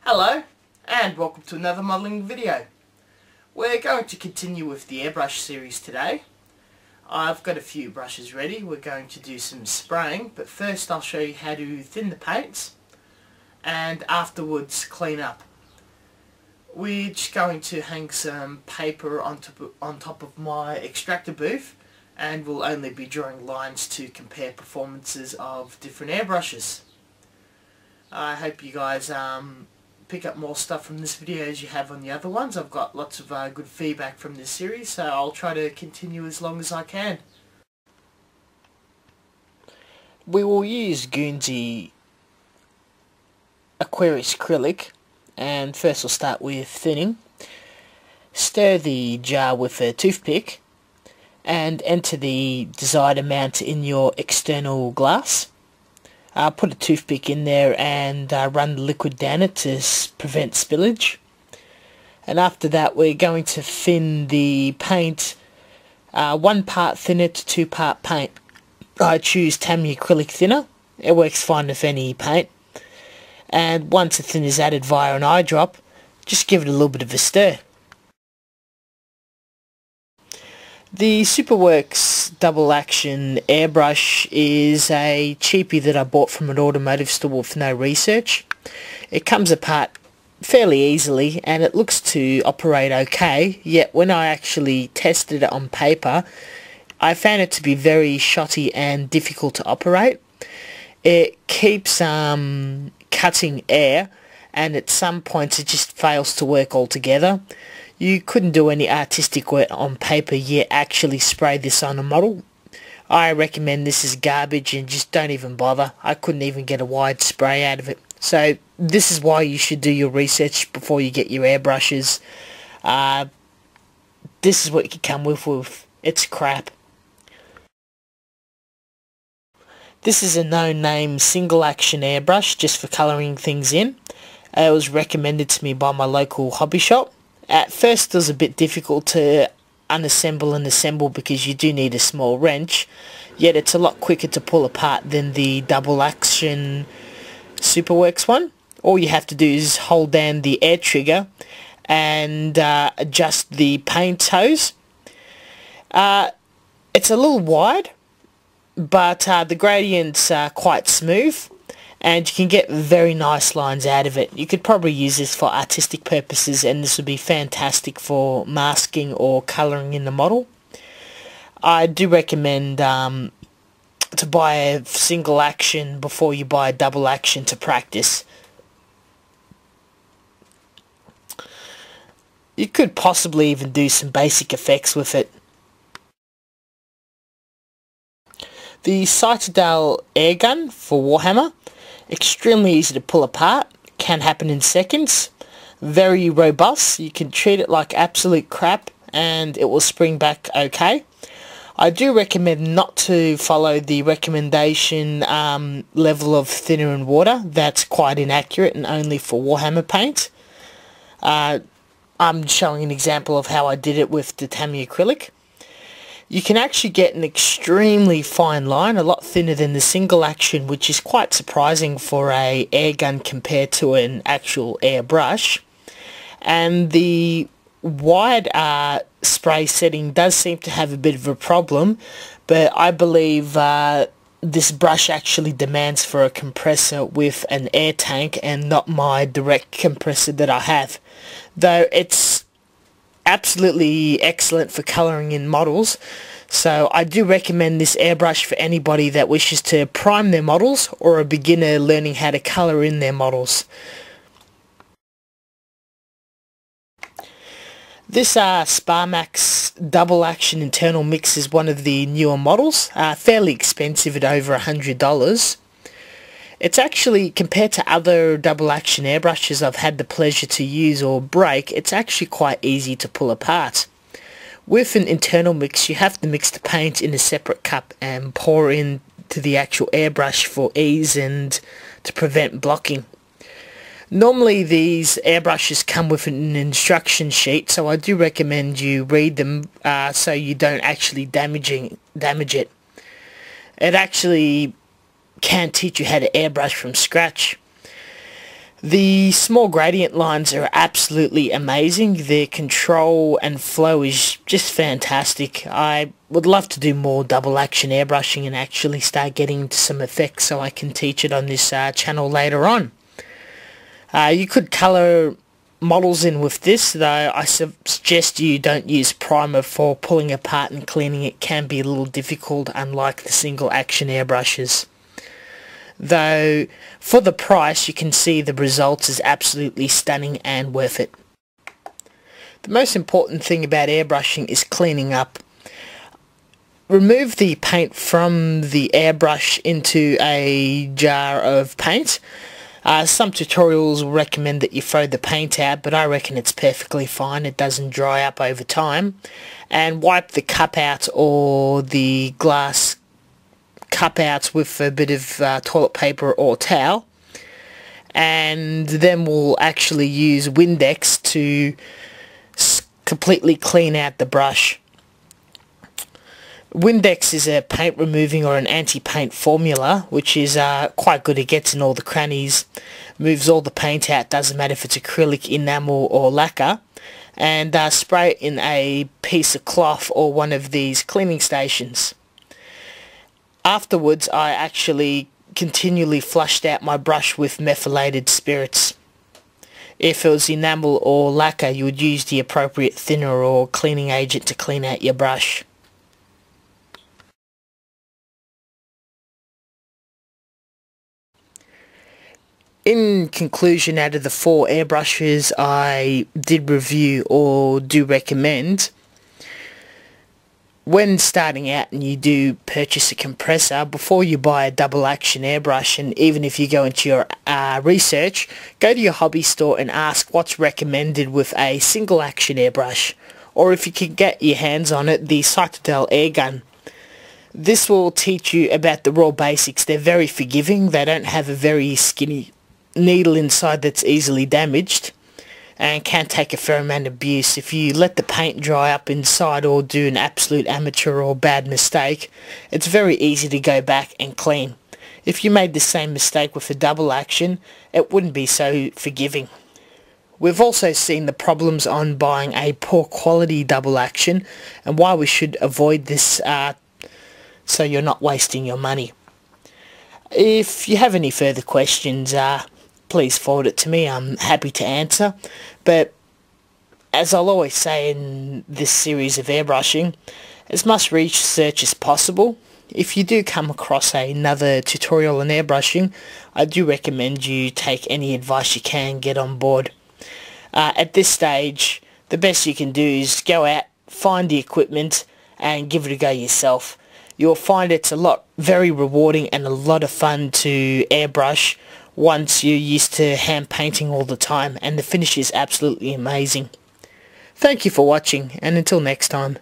Hello and welcome to another modelling video. We're going to continue with the airbrush series today. I've got a few brushes ready. We're going to do some spraying, but first I'll show you how to thin the paints and afterwards clean up. We're just going to hang some paper on top of my extractor booth, and we'll only be drawing lines to compare performances of different airbrushes. I hope you guys pick up more stuff from this video as you have on the other ones. I've got lots of good feedback from this series, so I'll try to continue as long as I can. We will use Gundam Aquarius acrylic, and first we'll start with thinning. Stir the jar with a toothpick and enter the desired amount in your external glass. Put a toothpick in there and run the liquid down it to prevent spillage. And after that we're going to thin the paint, 1 part thinner to 2 part paint. I choose Tamiya acrylic thinner. It works fine with any paint. And once the thinner is added via an eyedrop, just give it a little bit of a stir. The Superworks double action airbrush is a cheapie that I bought from an automotive store with no research. It comes apart fairly easily and it looks to operate okay, yet when I actually tested it on paper I found it to be very shotty and difficult to operate. It keeps cutting air, and at some points it just fails to work altogether. You couldn't do any artistic work on paper yet actually spray this on a model. I recommend this is garbage and just don't even bother. I couldn't even get a wide spray out of it. So this is why you should do your research before you get your airbrushes. This is what you can come with. It's crap. This is a no-name single action airbrush just for colouring things in. It was recommended to me by my local hobby shop. At first it was a bit difficult to unassemble and assemble because you do need a small wrench, yet it's a lot quicker to pull apart than the double action Superworks one. All you have to do is hold down the air trigger and adjust the paint hose. It's a little wide, but the gradients are quite smooth and you can get very nice lines out of it. You could probably use this for artistic purposes, and this would be fantastic for masking or colouring in the model. I do recommend to buy a single action before you buy a double action to practice. You could possibly even do some basic effects with it. The Citadel airgun for Warhammer, extremely easy to pull apart, can happen in seconds, very robust. You can treat it like absolute crap and it will spring back okay. I do recommend not to follow the recommendation level of thinner and water. That's quite inaccurate and only for Warhammer paint. I'm showing an example of how I did it with the Tamiya acrylic. You can actually get an extremely fine line, a lot thinner than the single action, which is quite surprising for a air gun compared to an actual airbrush. And the wide spray setting does seem to have a bit of a problem, but I believe this brush actually demands for a compressor with an air tank and not my direct compressor that I have. Though it's absolutely excellent for colouring in models, so I do recommend this airbrush for anybody that wishes to prime their models or a beginner learning how to colour in their models. This Sparmax double action internal mix is one of the newer models, fairly expensive at over $100. It's actually, compared to other double action airbrushes I've had the pleasure to use or break, it's actually quite easy to pull apart. With an internal mix you have to mix the paint in a separate cup and pour into the actual airbrush for ease and to prevent blocking. Normally these airbrushes come with an instruction sheet, so I do recommend you read them so you don't actually damage it. It actually can teach you how to airbrush from scratch. The small gradient lines are absolutely amazing. Their control and flow is just fantastic. I would love to do more double action airbrushing and actually start getting into some effects so I can teach it on this channel later on. You could colour models in with this, though I suggest you don't use primer for pulling apart and cleaning. It can be a little difficult, unlike the single action airbrushes. Though for the price you can see the results is absolutely stunning and worth it. The most important thing about airbrushing is cleaning up. Remove the paint from the airbrush into a jar of paint. Some tutorials will recommend that you throw the paint out, but I reckon it's perfectly fine. It doesn't dry up over time. And wipe the cup out or the glass cup out with a bit of toilet paper or towel. And then we'll actually use Windex to completely clean out the brush. Windex is a paint removing or an anti-paint formula, which is quite good. It gets in all the crannies, moves all the paint out, doesn't matter if it's acrylic, enamel or lacquer, and spray it in a piece of cloth or one of these cleaning stations. Afterwards I actually continually flushed out my brush with methylated spirits. If it was enamel or lacquer, you would use the appropriate thinner or cleaning agent to clean out your brush. In conclusion, out of the 4 airbrushes I did review or do recommend, when starting out and you do purchase a compressor, before you buy a double action airbrush, and even if you go into your research, go to your hobby store and ask what's recommended with a single action airbrush, or if you can get your hands on it, the Citadel air gun. This will teach you about the raw basics. They're very forgiving. They don't have a very skinny needle inside that's easily damaged, and can take a fair amount of abuse. If you let the paint dry up inside or do an absolute amateur or bad mistake, it's very easy to go back and clean. If you made the same mistake with a double action, it wouldn't be so forgiving. We've also seen the problems on buying a poor quality double action and why we should avoid this so you're not wasting your money. If you have any further questions, please forward it to me. I'm happy to answer. But as I'll always say in this series of airbrushing, as much research as possible. If you do come across another tutorial on airbrushing, I do recommend you take any advice you can, get on board. At this stage, the best you can do is go out, find the equipment and give it a go yourself. You'll find it's very rewarding and a lot of fun to airbrush once you're used to hand painting all the time, and the finish is absolutely amazing. Thank you for watching, and until next time.